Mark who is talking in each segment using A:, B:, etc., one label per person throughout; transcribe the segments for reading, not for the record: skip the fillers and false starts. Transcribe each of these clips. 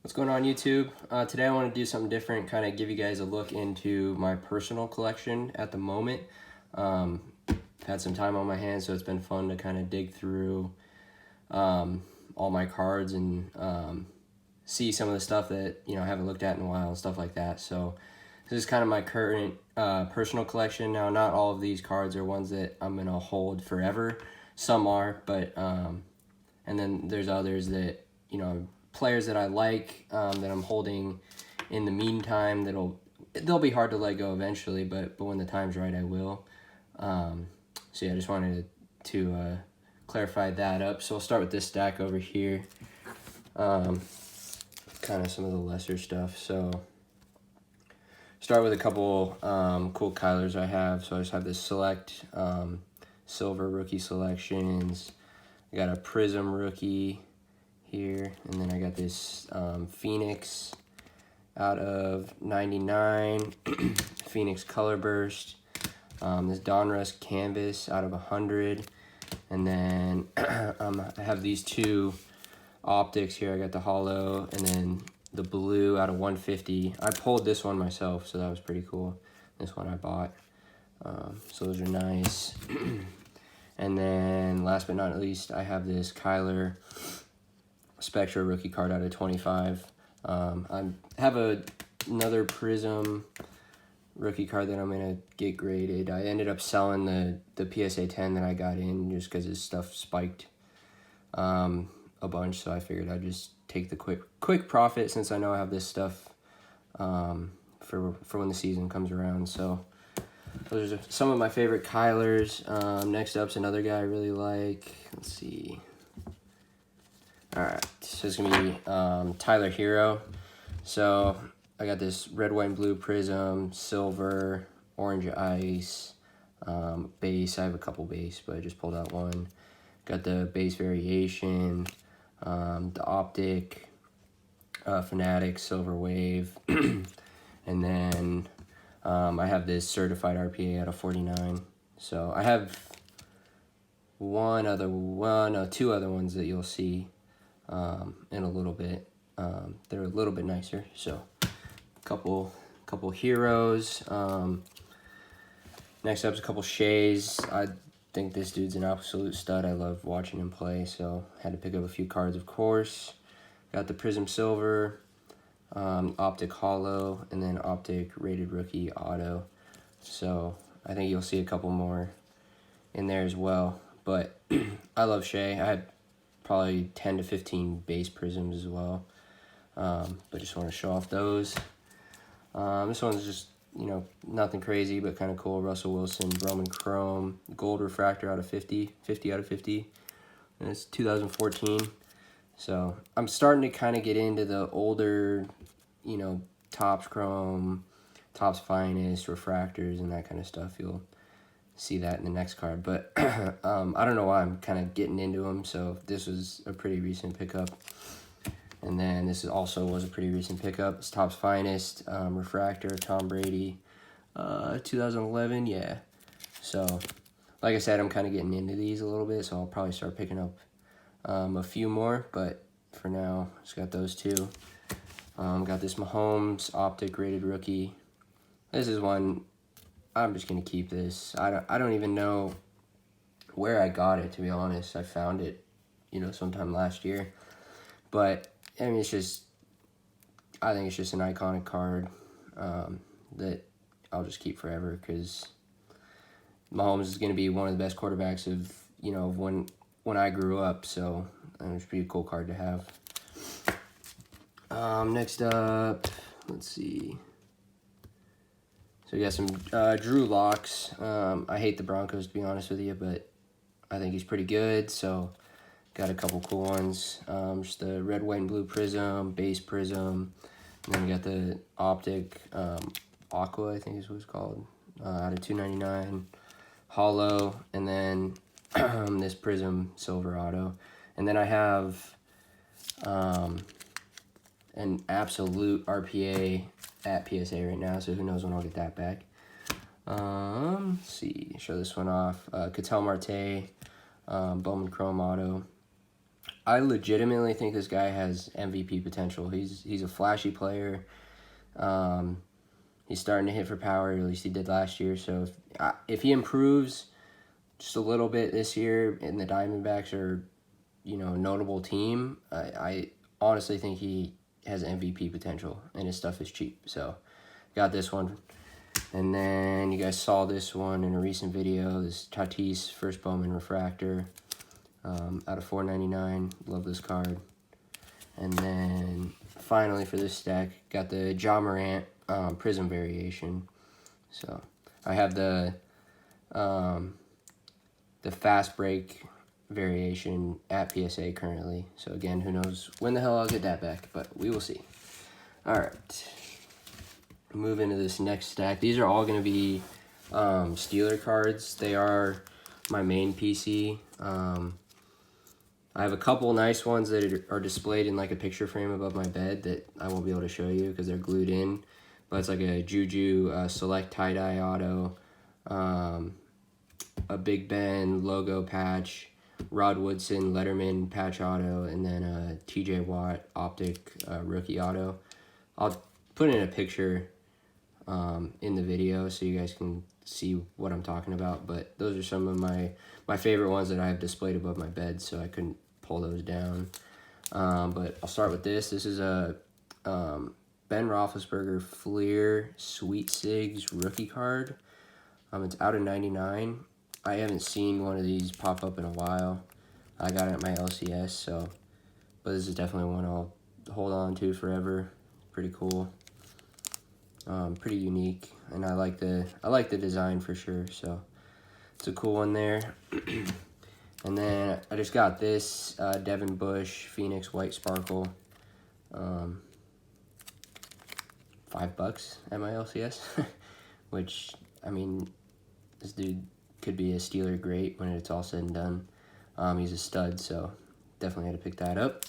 A: What's going on, YouTube? Today I want to do something different, kind of give you guys a look into my personal collection at the moment. I've had some time on my hands, so it's been fun to kind of dig through all my cards and see some of the stuff that I haven't looked at in a while and stuff like that. So this is kind of my current personal collection. Now, not all of these cards are ones that I'm gonna hold forever. Some are, but and then there's others that players that I like that I'm holding in the meantime. They'll be hard to let go eventually, but when the time's right, I will. So yeah, I just wanted to clarify that up. So I'll start with this stack over here. Kind of some of the lesser stuff. So start with a couple cool Kylers I have. So I just have this select silver rookie selections. I got a Prism rookie here, and then I got this Phoenix out of 99 Phoenix Color Burst, this Donruss Canvas out of 100, and then I have these two optics here. I got the hollow and then the blue out of 150. I pulled this one myself, so that was pretty cool. This one I bought, so those are nice. And then last but not least, I have this Kyler Spectra rookie card out of 25. I have another Prism rookie card that I'm gonna get graded. I ended up selling the PSA 10 that I got in just because his stuff spiked a bunch, so I figured I'd just take the quick profit since I know I have this stuff for when the season comes around. So those are some of my favorite Kylers. Next up's another guy I really like. Let's see. Alright, so it's going to be Tyler Hero. So I got this red, white, and blue Prism, silver, orange ice, base. I have a couple base, but I just pulled out one. Got the base variation, the optic, Fanatic, silver wave, and then I have this certified RPA out of 49. So I have two other ones that you'll see in a little bit. They're a little bit nicer. So couple heroes. Next up is a couple Shays. I think this dude's an absolute stud. I love watching him play, so had to pick up a few cards, of course. Got the Prism Silver, Optic Hollow, and then Optic Rated Rookie Auto. So I think you'll see a couple more in there as well. But I love Shay. I had probably 10 to 15 base Prisms as well. But just want to show off those. This one's just, nothing crazy, but kind of cool. Russell Wilson, Roman Chrome, Gold Refractor out of 50 out of 50. And it's 2014. So I'm starting to kind of get into the older, Topps Chrome, Topps Finest, Refractors, and that kind of stuff. You'll see that in the next card. But I don't know why I'm kind of getting into them. So this was a pretty recent pickup. And then this also was a pretty recent pickup. It's Topps Finest, Refractor, Tom Brady, 2011, yeah. So, like I said, I'm kind of getting into these a little bit, so I'll probably start picking up a few more. But for now, just got those two. Got this Mahomes Optic Rated Rookie. This is one, I'm just going to keep this. I don't even know where I got it, to be honest. I found it, sometime last year. But I mean, I think it's just an iconic card that I'll just keep forever because Mahomes is going to be one of the best quarterbacks of, when I grew up. So it's a pretty cool card to have. Next up, let's see. So we got some Drew Locks. I hate the Broncos, to be honest with you, but I think he's pretty good. So got a couple cool ones. Just the red, white, and blue Prism, base Prism. And then we got the Optic Aqua, I think is what it's called, out of 299. Hollow, and then this Prism Silver Auto. And then I have an absolute RPA at PSA right now, so who knows when I'll get that back. Let's see, show this one off. Cattell Marte, Bowman Chrome Auto. I legitimately think this guy has MVP potential. He's a flashy player. He's starting to hit for power, at least he did last year. So if he improves just a little bit this year, and the Diamondbacks are, a notable team, I honestly think he has MVP potential, and his stuff is cheap. So got this one. And then you guys saw this one in a recent video, this Tatis First Bowman Refractor, out of $4.99. Love this card. And then finally for this stack, got the Ja Morant Prism variation. So I have the fast break variation at PSA currently. So again, who knows when the hell I'll get that back, but we will see. All right. Move into this next stack. These are all going to be Steeler cards. They are my main PC. I have a couple nice ones that are displayed in like a picture frame above my bed that I won't be able to show you because they're glued in. But it's like a Juju Select tie-dye auto, a Big Ben logo patch, Rod Woodson Letterman patch auto, and then a TJ Watt Optic rookie auto. I'll put in a picture in the video so you guys can see what I'm talking about. But those are some of my favorite ones that I have displayed above my bed, so I couldn't pull those down. But I'll start with this. This is a Ben Roethlisberger Fleer Sweet Sigs rookie card. It's out of 99. I haven't seen one of these pop up in a while. I got it at my LCS, but this is definitely one I'll hold on to forever. Pretty cool. Pretty unique, and I like the design for sure. So it's a cool one there. And then I just got this Devin Bush Phoenix White Sparkle, $5 at my LCS, which, I mean, this dude could be a Steeler great when it's all said and done. He's a stud, so definitely had to pick that up.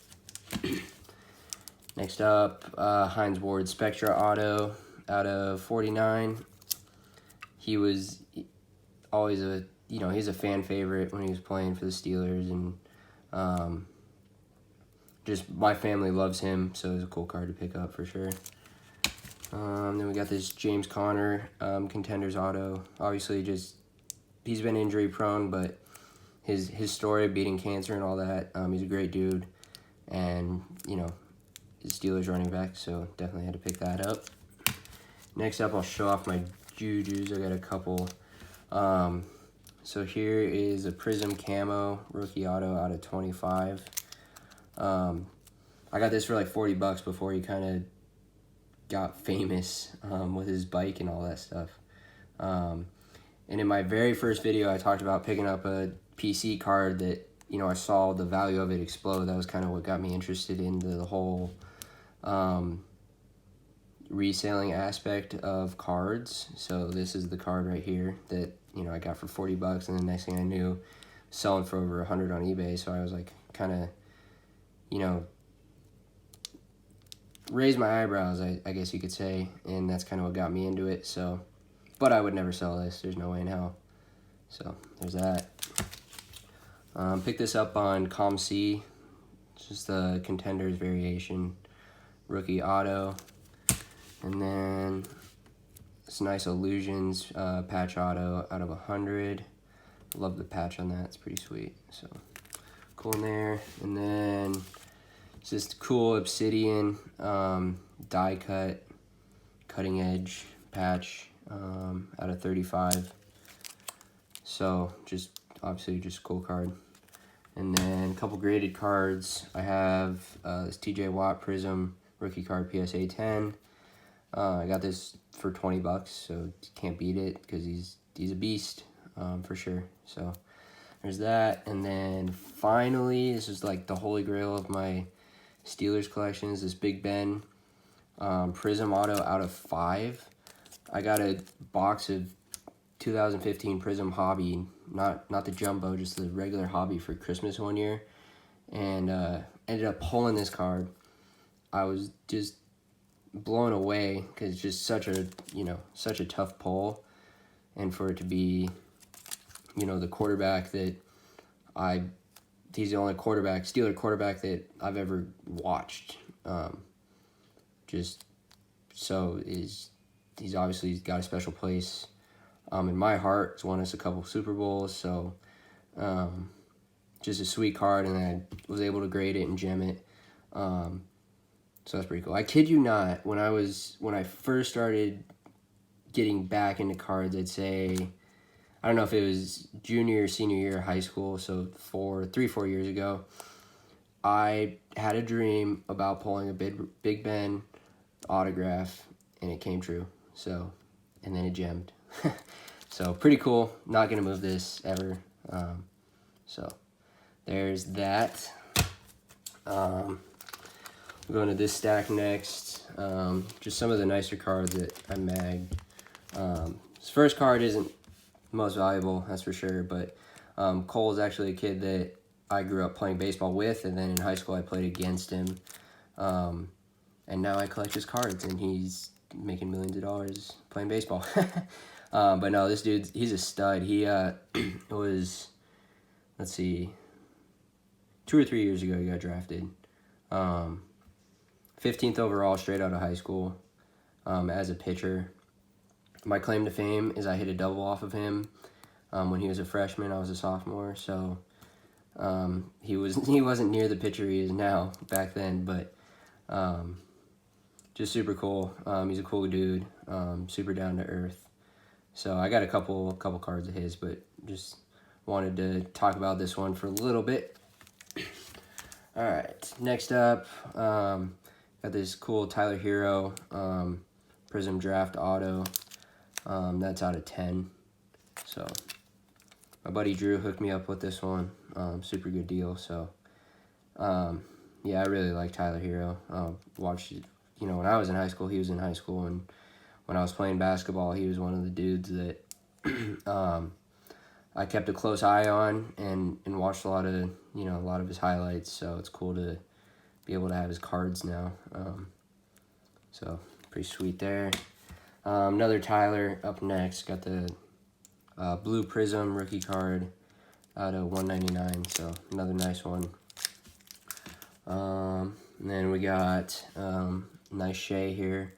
A: Next up, Hines Ward Spectra Auto out of 49. He was always he's a fan favorite when he was playing for the Steelers, and just my family loves him, so it's a cool card to pick up for sure. Then we got this James Conner Contenders Auto. Obviously, he's been injury prone, but his story of beating cancer and all that, he's a great dude, and his Steelers running back, so definitely had to pick that up. Next up, I'll show off my Jujus. I got a couple. So here is a Prism Camo rookie auto out of 25. I got this for like $40 before he kind of got famous with his bike and all that stuff. And in my very first video, I talked about picking up a PC card that, I saw the value of it explode. That was kind of what got me interested into the whole reselling aspect of cards. So this is the card right here that I got for $40, and the next thing I knew, selling for over $100 on eBay. So I was like, kind of, raised my eyebrows, I guess you could say, and that's kind of what got me into it. So, but I would never sell this. There's no way in hell. So there's that. Picked this up on ComC. It's just the Contenders variation rookie auto. And then this nice Illusions patch auto out of 100. Love the patch on that. It's pretty sweet. So cool in there. And then it's this cool Obsidian die cut cutting edge patch out of 35. So obviously just a cool card. And then a couple graded cards. I have this TJ Watt Prism rookie card PSA 10. I got this for $20, so can't beat it because he's a beast for sure. So there's that. And then finally, this is like the holy grail of my Steelers collection, is this Big Ben Prism Auto out of 5. I got a box of 2015 Prism Hobby, not the jumbo, just the regular Hobby for Christmas one year, and ended up pulling this card. I was just blown away because it's just such a tough pull, and for it to be the quarterback that I he's the only Steeler quarterback that I've ever watched. Just so he's obviously got a special place in my heart. He's won us a couple Super Bowls, so just a sweet card, and I was able to grade it and gem it. So that's pretty cool. I kid you not, when I first started getting back into cards, I'd say, I don't know if it was junior or senior year of high school, so 4 years ago, I had a dream about pulling a Big Ben autograph, and it came true. So, and then it gemmed. So pretty cool. Not gonna move this ever. So there's that. We'll go into this stack next. Just some of the nicer cards that I magged. This first card isn't most valuable, that's for sure, but Cole is actually a kid that I grew up playing baseball with, and then in high school I played against him. And now I collect his cards, and he's making millions of dollars playing baseball. But no, this dude, he's a stud. He was, let's see, 2 or 3 years ago he got drafted. 15th overall straight out of high school as a pitcher. My claim to fame is I hit a double off of him when he was a freshman. I was a sophomore, so he wasn't near the pitcher he is now back then, but just super cool. He's a cool dude, super down to earth. So I got a couple cards of his, but just wanted to talk about this one for a little bit. All right, next up, got this cool Tyler Hero Prism Draft Auto. That's out of 10. So my buddy Drew hooked me up with this one. Super good deal. So yeah, I really like Tyler Hero. Watched, when I was in high school, he was in high school, and when I was playing basketball, he was one of the dudes that I kept a close eye on and watched a lot of his highlights. So it's cool to be able to have his cards now. So pretty sweet there. Another Tyler up next. Got the Blue Prism rookie card out of 199. So another nice one. And then we got nice Shea here.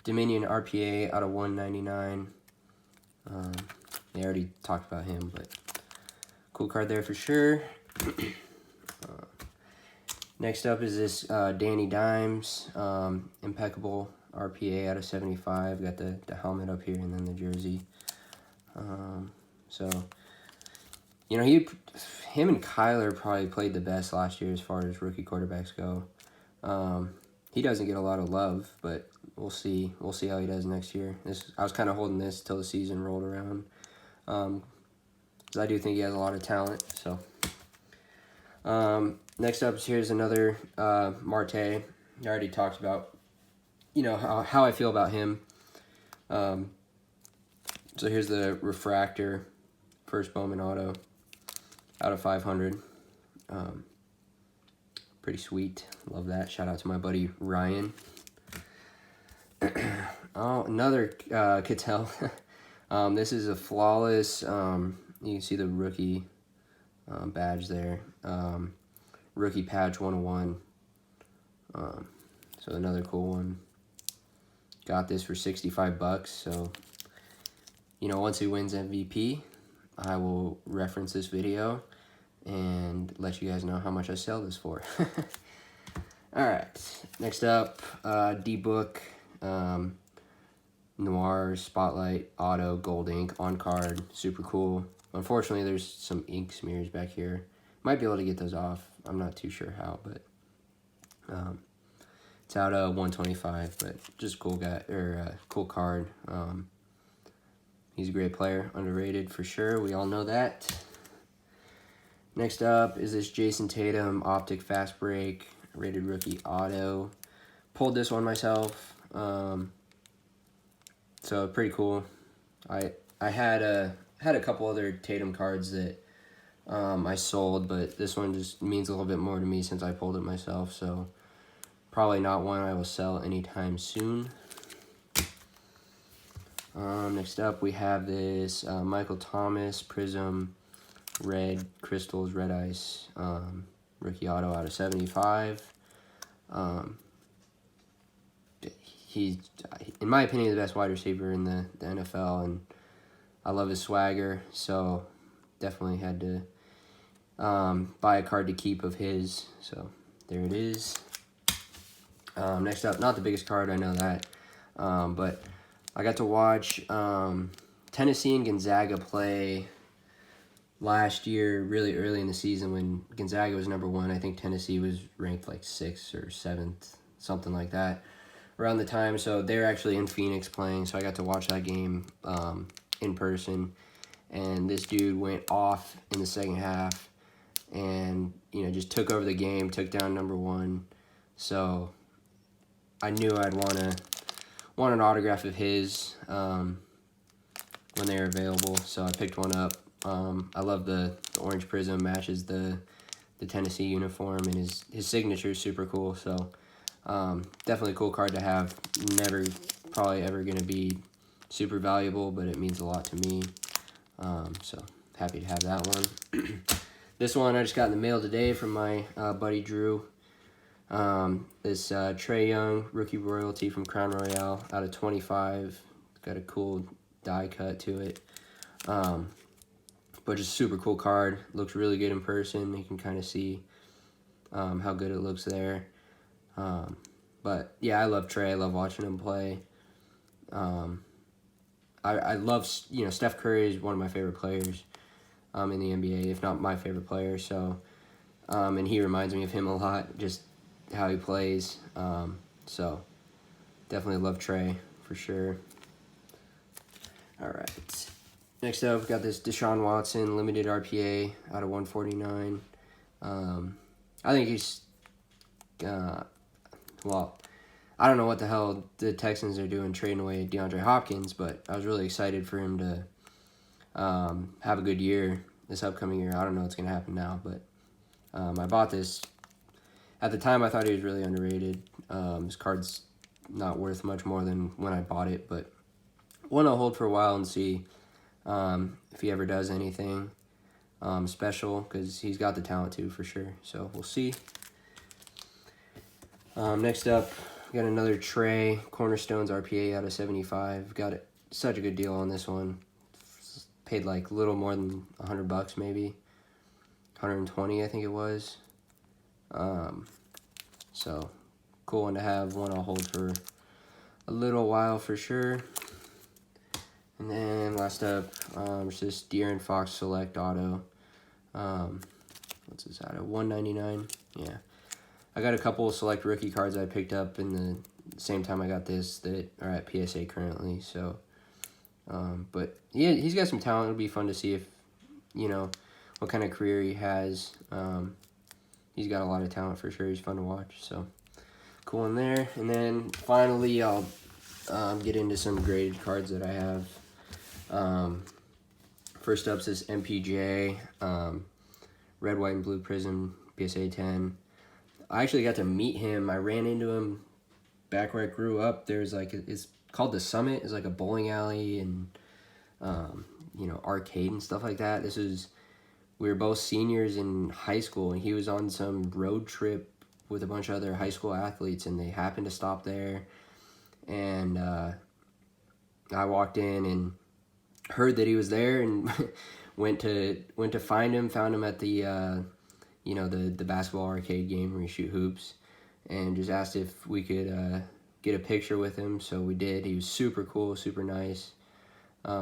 A: Dominion RPA out of 199. They already talked about him, but cool card there for sure. Next up is this Danny Dimes, impeccable RPA out of 75. Got the helmet up here and then the jersey. So, him and Kyler probably played the best last year as far as rookie quarterbacks go. He doesn't get a lot of love, but we'll see. We'll see how he does next year. I was kind of holding this till the season rolled around, because I do think he has a lot of talent. So, next up, here's another Marte. I already talked about, how I feel about him. So here's the Refractor First Bowman Auto out of 500. Pretty sweet. Love that. Shout out to my buddy Ryan. Oh, another Cattell. This is a flawless. You can see the rookie badge there. Rookie patch 101. So another cool one. Got this for $65. So, once he wins MVP, I will reference this video and let you guys know how much I sell this for. Alright, next up, D-Book, Noir, Spotlight, Auto, Gold Ink, on card, super cool. Unfortunately, there's some ink smears back here. Might be able to get those off. I'm not too sure how, but it's out of 125, but just cool guy, or cool card. He's a great player, underrated for sure. We all know that. Next up is this Jason Tatum Optic Fast Break rated rookie auto. Pulled this one myself, so pretty cool. I had a couple other Tatum cards that I sold, but this one just means a little bit more to me since I pulled it myself. So probably not one I will sell anytime soon. Next up, we have this Michael Thomas Prism red crystals, red ice, rookie auto out of 75. He's, in my opinion, the best wide receiver in the NFL, and I love his swagger, so definitely had to buy a card to keep of his. So there it is. Next up, not the biggest card, I know that, but I got to watch Tennessee and Gonzaga play last year, really early in the season when Gonzaga was number 1. I think Tennessee was ranked like 6th or 7th, something like that, around the time. So they're actually in Phoenix playing, so I got to watch that game in person. And this dude went off in the second half and, just took over the game, took down number 1. So I knew I'd want an autograph of his when they were available, so I picked one up. I love the orange prism, matches the Tennessee uniform, and his signature is super cool. So definitely a cool card to have. Never probably ever going to be super valuable, but it means a lot to me. So happy to have that one. This one I just got in the mail today from my buddy Drew. This Trae Young rookie royalty from Crown Royale out of 25. It's got a cool die cut to it. But just super cool card. Looks really good in person. You can kind of see how good it looks there. But yeah, I love Trae. I love watching him play. I love, Steph Curry is one of my favorite players in the NBA, if not my favorite player. So, and he reminds me of him a lot, just how he plays. So definitely love Trae for sure. All right. Next up, we've got this Deshaun Watson limited RPA out of 149. I think he's, I don't know what the hell the Texans are doing trading away DeAndre Hopkins, but I was really excited for him to have a good year this upcoming year. I don't know what's going to happen now, but I bought this. At the time, I thought he was really underrated. His card's not worth much more than when I bought it, but one I'll hold for a while and see if he ever does anything special, because he's got the talent too, for sure. So we'll see. Next up, we got another Trae Cornerstones RPA out of 75. Got it, such a good deal on this one. Paid like a little more than $100 maybe, 120 I think it was. So cool one to have. One I'll hold for a little while for sure. And then last up, it's this De'Aaron Fox Select Auto. What's this out of 199? Yeah. I got a couple of select rookie cards I picked up in the same time I got this that are at PSA currently. So, but yeah, he's got some talent. It'll be fun to see if, what kind of career he has. He's got a lot of talent for sure. He's fun to watch. So, cool in there. And then finally, I'll get into some graded cards that I have. First up's this MPJ, red, white, and blue prism, PSA 10. I actually got to meet him. I ran into him back where I grew up. There's like, it's called The Summit. It's like a bowling alley and, arcade and stuff like that. We were both seniors in high school, and he was on some road trip with a bunch of other high school athletes, and they happened to stop there. And I walked in and heard that he was there, and went to find him. Found him at the the basketball arcade game where you shoot hoops, and just asked if we could get a picture with him. So we did. He was super cool, super nice,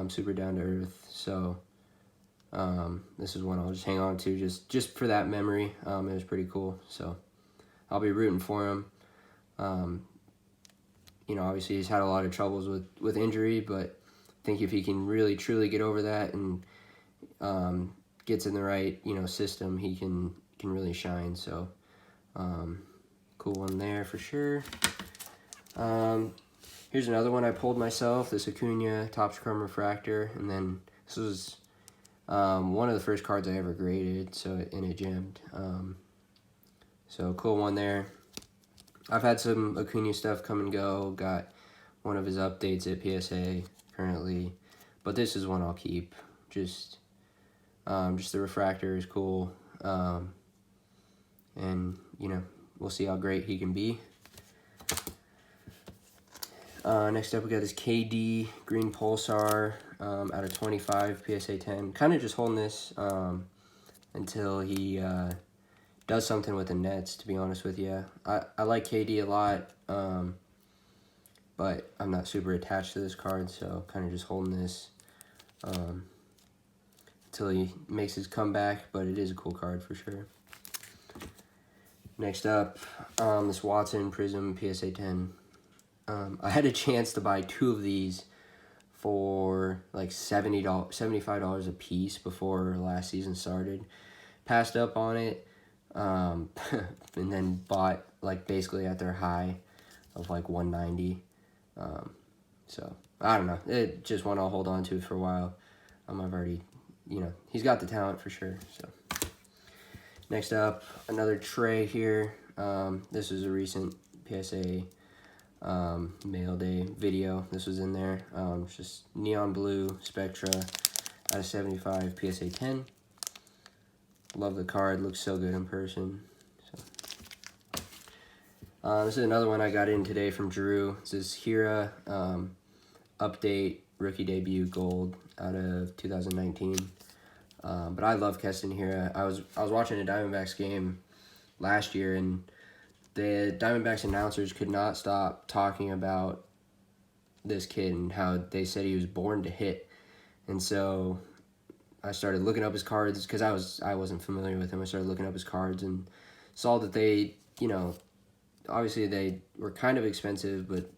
A: super down to earth. So this is one I'll just hang on to just for that memory. It was pretty cool. So I'll be rooting for him. Obviously he's had a lot of troubles with injury, but I think if he can really truly get over that and gets in the right system, he can really shine. So cool one there for sure. Here's another one I pulled myself, this Acuna Topps Chrome Refractor, and then this was one of the first cards I ever graded, so and it gemmed. So cool one there. I've had some Acuna stuff come and go. Got one of his updates at PSA currently, but this is one I'll keep. Just Just the refractor is cool. And, you know, we'll see how great he can be. Next up, we got this KD Green Pulsar out of 25 PSA 10. Kind of just holding this until he does something with the Nets, to be honest with you. I like KD a lot, but I'm not super attached to this card, so kind of just holding this until he makes his comeback, but it is a cool card for sure. Next up, this Watson Prism PSA 10. I had a chance to buy 2 of these for like $75 a piece before last season started. Passed up on it, and then bought like basically at their high of like 190. So I don't know. It just one I'll hold on to for a while. I've already, you know, he's got the talent for sure. So next up, another tray here. This is a recent PSA mail day video. This was in there. It's just neon blue Spectra out of 75 PSA 10. Love the card. Looks so good in person. So this is another one I got in today from Drew. This is Hira update rookie debut gold out of 2019. But I love Keston Hira. I was watching a Diamondbacks game last year, and the Diamondbacks announcers could not stop talking about this kid and how they said he was born to hit. And so I started looking up his cards because I wasn't familiar with him. I started looking up his cards and saw that they, you know, obviously they were kind of expensive, but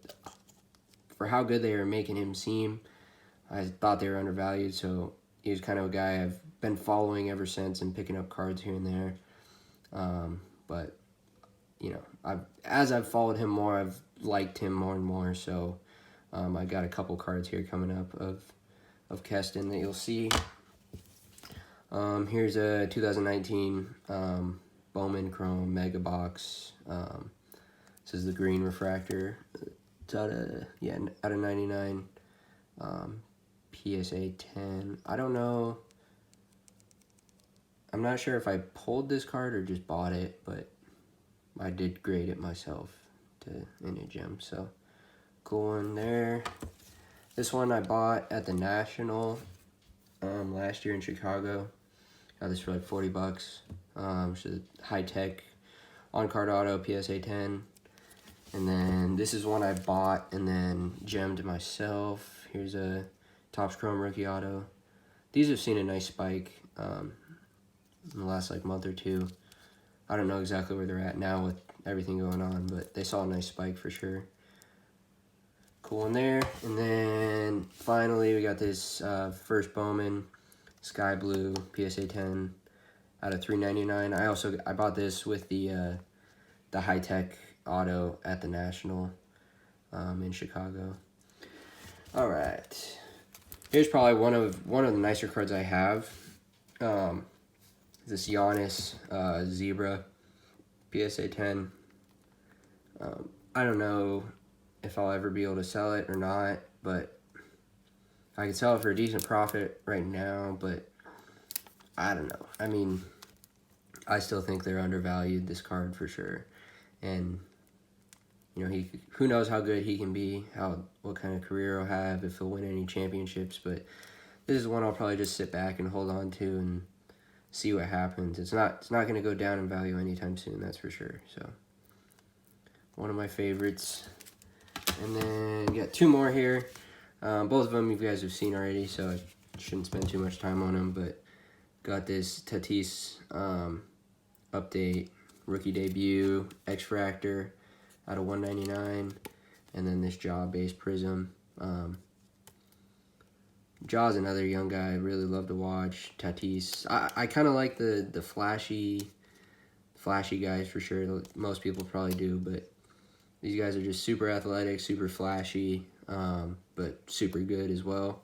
A: for how good they were making him seem, I thought they were undervalued. So he was kind of a guy I've been following ever since and picking up cards here and there. But you know, as I've followed him more, I've liked him more and more. So I got a couple cards here coming up of Keston that you'll see. Here's a 2019 Bowman Chrome Mega Box. This is the green refractor. It's out of 99. PSA 10. I don't know. I'm not sure if I pulled this card or just bought it, but I did grade it myself to any gem. So cool one there. This one I bought at the National last year in Chicago. Got this for like $40. It's a high-tech on-card auto PSA 10. And then this is one I bought and then gemmed myself. Here's a Topps Chrome rookie auto. These have seen a nice spike in the last like month or two. I don't know exactly where they're at now with everything going on, but they saw a nice spike for sure. Cool in there. And then finally we got this first Bowman Sky Blue PSA 10 out of $3.99. I bought this with the high-tech auto at the National in Chicago. All right. Here's probably one of the nicer cards I have. This Giannis Zebra PSA 10. I don't know if I'll ever be able to sell it or not, but I can sell it for a decent profit right now, but I don't know. I mean, I still think they're undervalued, this card for sure. And you know, who knows how good he can be, what kind of career he'll have, if he'll win any championships. But this is one I'll probably just sit back and hold on to and see what happens. It's not going to go down in value anytime soon, that's for sure. So one of my favorites. And then got 2 more here. Both of them you guys have seen already, so I shouldn't spend too much time on them. But got this Tatis update rookie debut X-Fractor out of 199, and then this Jaw-based Prism. Jaw's another young guy I really love to watch. Tatis, I kind of like the flashy guys for sure. Most people probably do, but these guys are just super athletic, super flashy, but super good as well.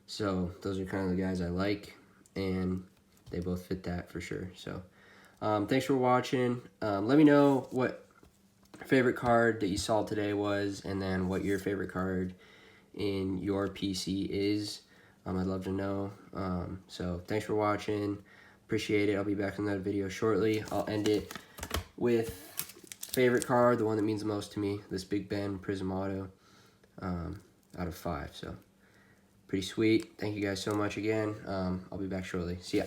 A: So those are kind of the guys I like, and they both fit that for sure. So thanks for watching. Let me know what favorite card that you saw today was, and then what your favorite card in your PC is. I'd love to know. So thanks for watching. Appreciate it. I'll be back in another video shortly. I'll end it with favorite card, the one that means the most to me, this Big Ben Prism Auto out of 5. So pretty sweet. Thank you guys so much again. I'll be back shortly. See ya.